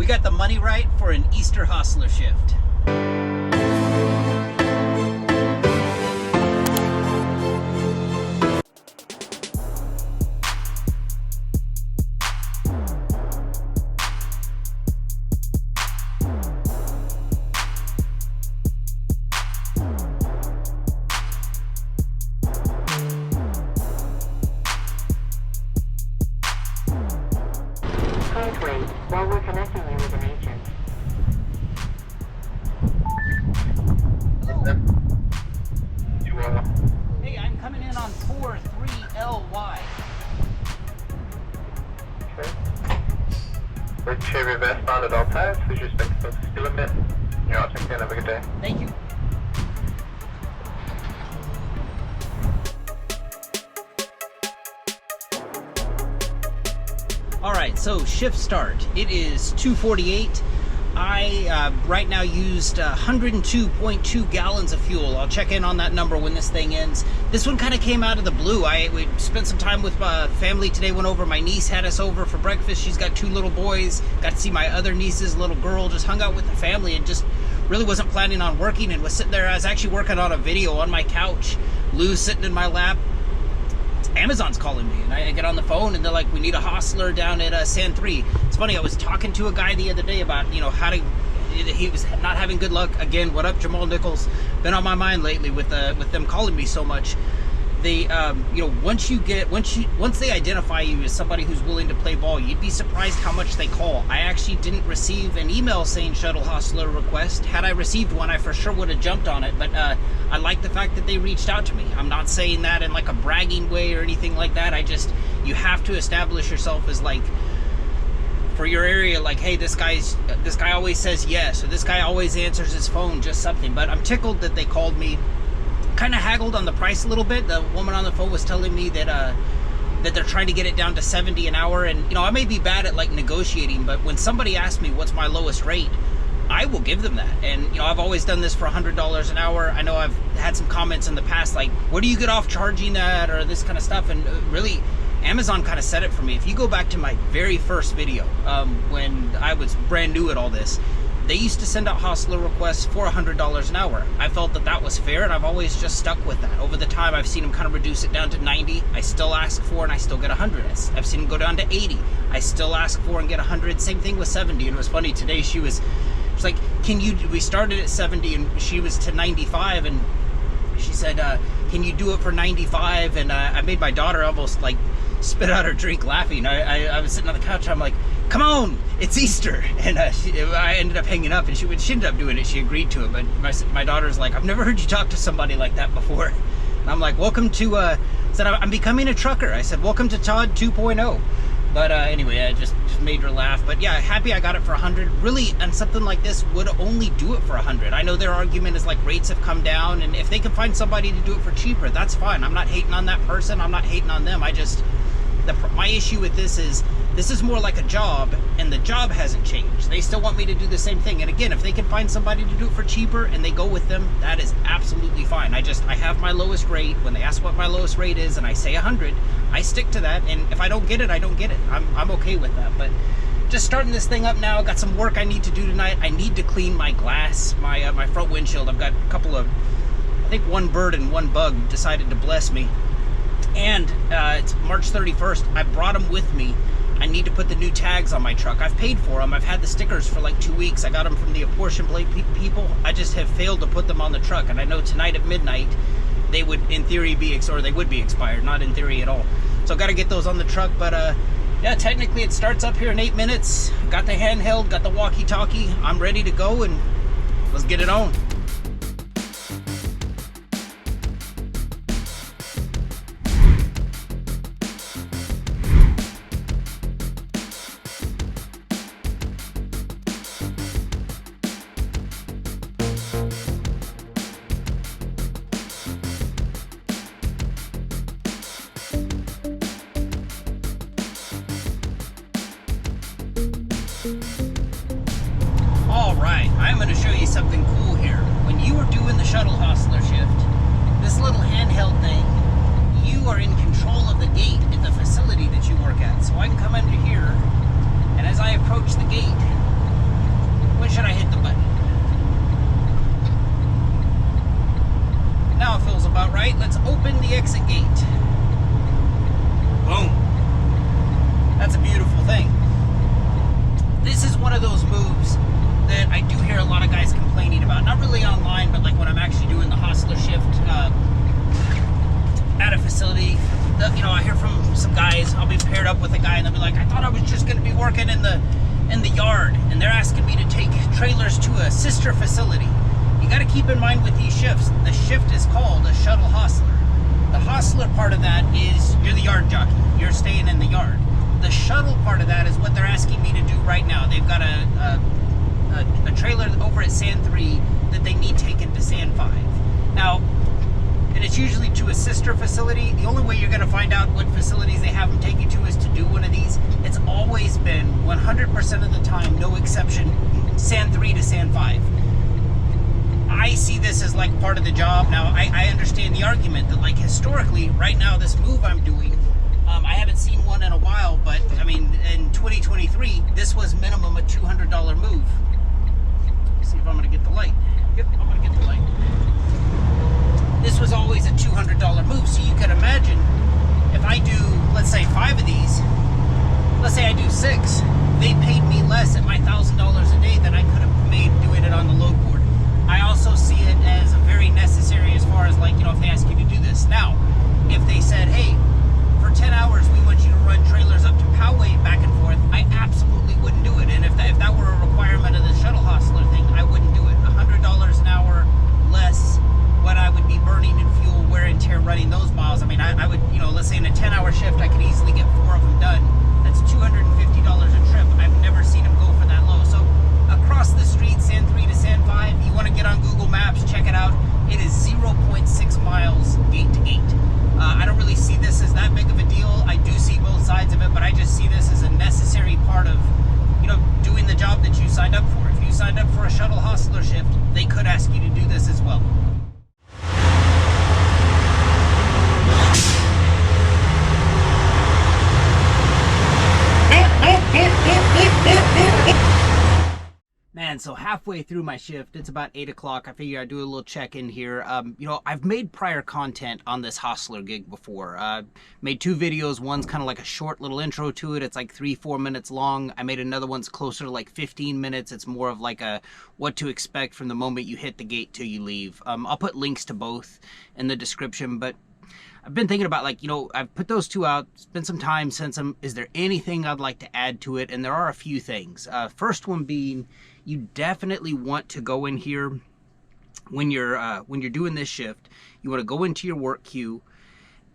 We got the money right for an Easter Hostler shift. Please wait while we're connecting you with an agent. Hey, I'm coming in on 43LY. Make sure you're westbound at all times. Please respect the speed limit. You're all checked in. Have a good day. Thank you. Alright, so shift start. It is 2:48. I right now used 102.2 gallons of fuel. I'll check in on that number when this thing ends. This one kind of came out of the blue. We spent some time with my family today, went over. My niece had us over for breakfast. She's got 2 little boys. Got to see my other niece's little girl. Just hung out with the family and just really wasn't planning on working and was sitting there. I was actually working on a video on my couch. Lou's sitting in my lap. Amazon's calling me, and I get on the phone and they're like, we need a Hostler down at San 3. It's funny, I was talking to a guy the other day about, you know, he was not having good luck. Again, what up, Jamal Nichols? Been on my mind lately with them calling me so much. They, you know, once they identify you as somebody who's willing to play ball, you'd be surprised how much they call. I actually didn't receive an email saying shuttle Hostler request. Had I received one, I for sure would have jumped on it, but I like the fact that they reached out to me. I'm not saying that in like a bragging way or anything like that. You have to establish yourself as like, for your area, like, hey, this guy always says yes, or this guy always answers his phone, just something. But I'm tickled that they called me. Kind of haggled on the price a little bit. The woman on the phone was telling me that they're trying to get it down to 70 an hour, and you know, I may be bad at like negotiating, but when somebody asks me what's my lowest rate, I will give them that. And you know, I've always done this for $100 an hour. I know I've had some comments in the past like, where do you get off charging that, or this kind of stuff, and really Amazon kind of said it for me. If you go back to my very first video, when I was brand new at all this, they used to send out Hostler requests for $100 an hour. I felt that was fair, and I've always just stuck with that. Over the time, I've seen them kind of reduce it down to 90. I still ask for, and I still get 100. I've seen them go down to 80. I still ask for and get 100. Same thing with 70. And it was funny today. She was like, we started at 70, and she was to 95, and she said, can you do it for 95? And I made my daughter almost like spit out her drink laughing. I was sitting on the couch. I'm like, come on, it's Easter. And I ended up hanging up, and she ended up doing it. She agreed to it. But my daughter's like, I've never heard you talk to somebody like that before. And I'm like, welcome to, said, I'm becoming a trucker. I said, welcome to Todd 2.0. But anyway, I just made her laugh. But yeah, happy I got it for 100. Really, and something like this would only do it for 100. I know their argument is like rates have come down, and if they can find somebody to do it for cheaper, that's fine. I'm not hating on that person. I'm not hating on them. My issue with this is more like a job, and the job hasn't changed. They still want me to do the same thing. And again, if they can find somebody to do it for cheaper and they go with them, that is absolutely fine. I have my lowest rate. When they ask what my lowest rate is and I say 100, I stick to that. And if I don't get it, I don't get it. I'm okay with that. But just starting this thing up now. Got some work I need to do tonight. I need to clean my glass, my front windshield. I've got a couple of, I think one bird and one bug decided to bless me. And it's March 31st. I brought them with me. I need to put the new tags on my truck. I've paid for them. I've had the stickers for like 2 weeks. I got them from the apportion plate people. I just have failed to put them on the truck. And I know tonight at midnight, they would in theory they would be expired. Not in theory at all. So I've got to get those on the truck. But yeah, technically it starts up here in 8 minutes. Got the handheld, got the walkie-talkie. I'm ready to go, and let's get it on. Alright, I'm going to show you something cool here. When you are doing the shuttle Hostler shift, this little handheld thing, you are in control of the gate at the facility that you work at. So I can come under here, and as I approach the gate, not really online, but like when I'm actually doing the Hostler shift at a facility, you know, I hear from some guys. I'll be paired up with a guy, and they'll be like, "I thought I was just going to be working in the yard," and they're asking me to take trailers to a sister facility. You got to keep in mind with these shifts, the shift is called a shuttle hostler. The hostler part of that is you're the yard jockey. You're staying in the yard. The shuttle part of that is what they're asking me to do right now. They've got a trailer over at Sand 3 that they need taken to Sand 5. Now, and it's usually to a sister facility. The only way you're going to find out what facilities they have them take you to is to do one of these. It's always been 100% of the time, no exception, Sand 3 to Sand 5. I see this as like part of the job. Now, I understand the argument that like historically, right now, this move I'm doing, I haven't seen one in a while, but I mean, in 2023, this was minimum a $200 move. Let's see if I'm going to get the light. Yep, I'm going to get the light. This was always a $200 move, so you can imagine if I do, let's say 5 of these, let's say I do 6, they paid me less at my $1,000 a day than I could have made doing it on the load board. I also see it as very necessary as far as like, you know, if they ask you to do this. Now, if they said, hey, for 10 hours we want you to run trailers up to Poway back and forth, I absolutely wouldn't do it. And if that were a requirement of the shuttle hostler thing, I wouldn't do it. $100 an hour less what I would be burning in fuel, wear and tear running those miles. I mean, I would, you know, let's say in a 10-hour shift, I could easily get 4 of them done. That's $250 a trip. I've never seen them go for that low. So across the street, Sand 3 to Sand 5, you want to get on Google Maps, check it out. It is 0.6 miles gate to gate. I don't really see this as that big of a deal. I do see both sides of it, but I just see this as a necessary part of, you know, doing the job that you signed up for. If you signed up for a shuttle hostler shift, they could ask you to do this as well. Man, so halfway through my shift, it's about 8 o'clock. I figure I'd do a little check-in here. You know, I've made prior content on this Hostler gig before. Made 2 videos. One's kind of like a short little intro to it. It's like 3-4 minutes long. I made another one's closer to like 15 minutes. It's more of like a what to expect from the moment you hit the gate till you leave. I'll put links to both in the description, but I've been thinking about, like, you know, I've put those 2 out, spent some time since them. Is there anything I'd like to add to it? And there are a few things. First one being, you definitely want to go in here when you're doing this shift. You want to go into your work queue,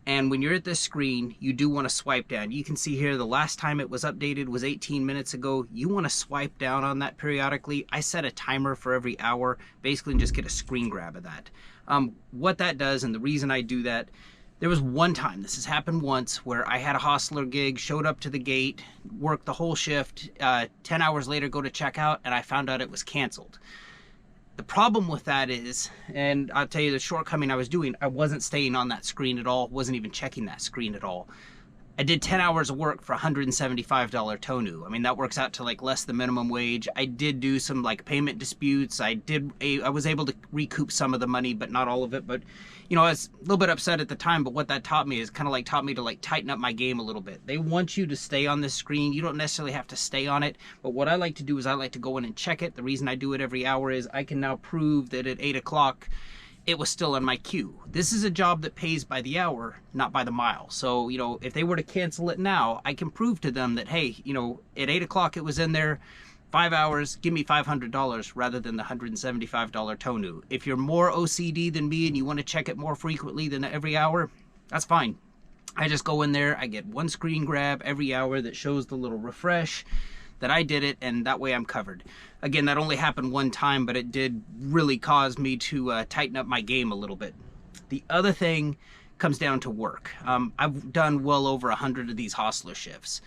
and when you're at this screen, you do want to swipe down. You can see here the last time it was updated was 18 minutes ago. You want to swipe down on that periodically. I set a timer for every hour, basically, and just get a screen grab of that. What that does, and the reason I do that, there was one time, this has happened once, where I had a Hostler gig, showed up to the gate, worked the whole shift, 10 hours later go to check out, and I found out it was canceled. The problem with that is, and I'll tell you the shortcoming I was doing, I wasn't staying on that screen at all, wasn't even checking that screen at all. I did 10 hours of work for $175 TONU. I mean, that works out to like less than minimum wage. I did do some like payment disputes. I was able to recoup some of the money, but not all of it. But, you know, I was a little bit upset at the time, but what that taught me is kind of like taught me to like tighten up my game a little bit. They want you to stay on this screen. You don't necessarily have to stay on it. But what I like to do is I like to go in and check it. The reason I do it every hour is I can now prove that at 8 o'clock, it was still on my queue. This is a job that pays by the hour, not by the mile. So, you know, if they were to cancel it now, I can prove to them that, hey, you know, at 8 o'clock it was in there, 5 hours, give me $500 rather than the $175 TONU. If you're more OCD than me and you want to check it more frequently than every hour, that's fine. I just go in there, I get one screen grab every hour that shows the little refresh that I did it, and that way I'm covered. Again, that only happened one time, but it did really cause me to tighten up my game a little bit. The other thing comes down to work. I've done well over 100 of these Hostler shifts.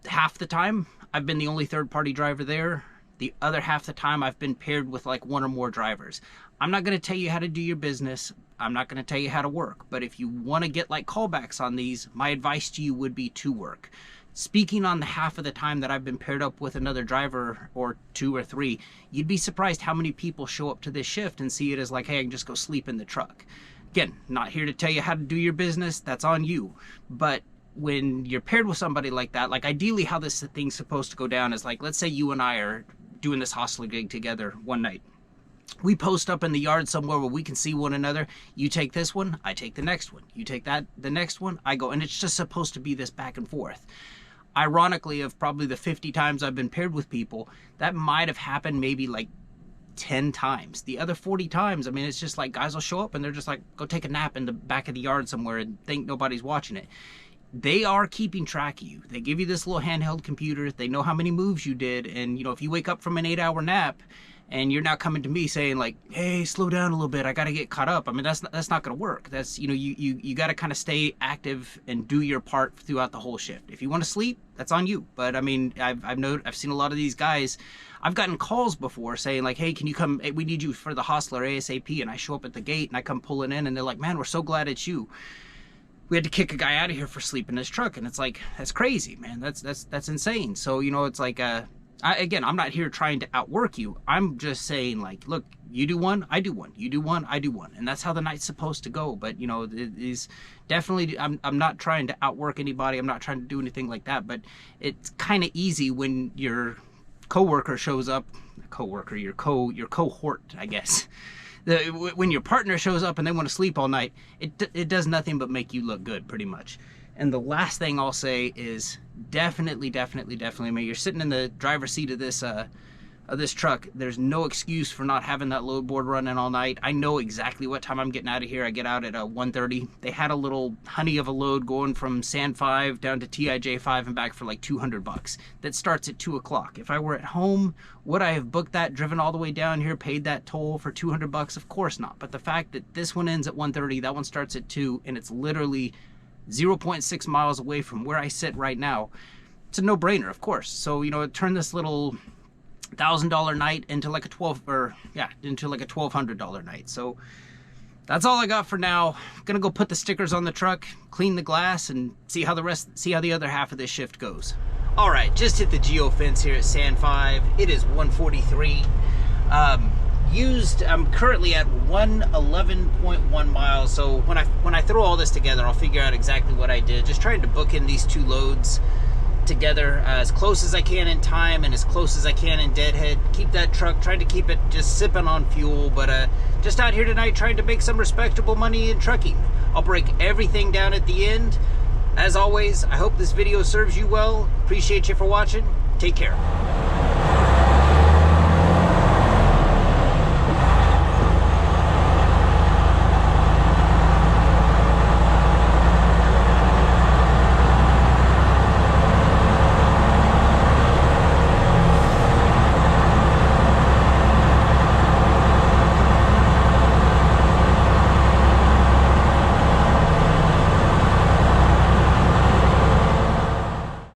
Half the time, I've been the only third-party driver there. The other half the time, I've been paired with like 1 or more drivers. I'm not going to tell you how to do your business. I'm not going to tell you how to work. But if you want to get like callbacks on these, my advice to you would be to work. Speaking on the half of the time that I've been paired up with another driver, or 2 or 3, you'd be surprised how many people show up to this shift and see it as like, hey, I can just go sleep in the truck. Again, not here to tell you how to do your business. That's on you. But when you're paired with somebody like that, like ideally how this thing's supposed to go down is like, let's say you and I are doing this Hostler gig together one night. We post up in the yard somewhere where we can see one another. You take this one, I take the next one. You take that, the next one, I go. And it's just supposed to be this back and forth. Ironically, of probably the 50 times I've been paired with people, that might have happened maybe like 10 times. The other 40 times, I mean, it's just like guys will show up and they're just like, go take a nap in the back of the yard somewhere and think nobody's watching it. They are keeping track of you. They give you this little handheld computer. They know how many moves you did. And, you know, if you wake up from an 8-hour nap and you're now coming to me saying like, hey, slow down a little bit, I got to get caught up. I mean, that's not going to work. That's, you know, you got to kind of stay active and do your part throughout the whole shift. If you want to sleep, that's on you. But I mean, I've seen a lot of these guys. I've gotten calls before saying like, hey, can you come? We need you for the Hostler ASAP. And I show up at the gate and I come pulling in and they're like, man, we're so glad it's you. We had to kick a guy out of here for sleeping in his truck. And it's like, that's crazy, man. That's insane. So, you know, it's like, again, I'm not here trying to outwork you. I'm just saying like, look, you do one, I do one. You do one, I do one. And that's how the night's supposed to go. But, you know, it is definitely, I'm not trying to outwork anybody. I'm not trying to do anything like that. But it's kind of easy when your coworker shows up, your cohort, I guess. When your partner shows up and they want to sleep all night, it does nothing but make you look good, pretty much. And the last thing I'll say is definitely, I mean, you're sitting in the driver's seat of this truck. There's no excuse for not having that load board running all night. I know exactly what time I'm getting out of here. I get out at 1:30. They had a little honey of a load going from Sand 5 down to TIJ 5 and back for like $200. That starts at 2 o'clock. If I were at home, would I have booked that, driven all the way down here, paid that toll for $200? Of course not. But the fact that this one ends at 1:30, that one starts at 2, and it's literally 0.6 miles away from where I sit right now, it's a no-brainer, of course. So, you know, turn this little $1,000 night into like a $1,200 night. So that's all I got for now. I'm gonna go put the stickers on the truck, clean the glass, and see how the other half of this shift goes. All right, just hit the geo fence here at Sand 5. It is 1:43. I'm currently at 111.1 miles. So when I throw all this together, I'll figure out exactly what I did. Just trying to book in these two loads together as close as I can in time and as close as I can in deadhead. Keep that truck, trying to keep it just sipping on fuel, but just out here tonight trying to make some respectable money in trucking. I'll break everything down at the end. As always, I hope this video serves you well. Appreciate you for watching. Take care.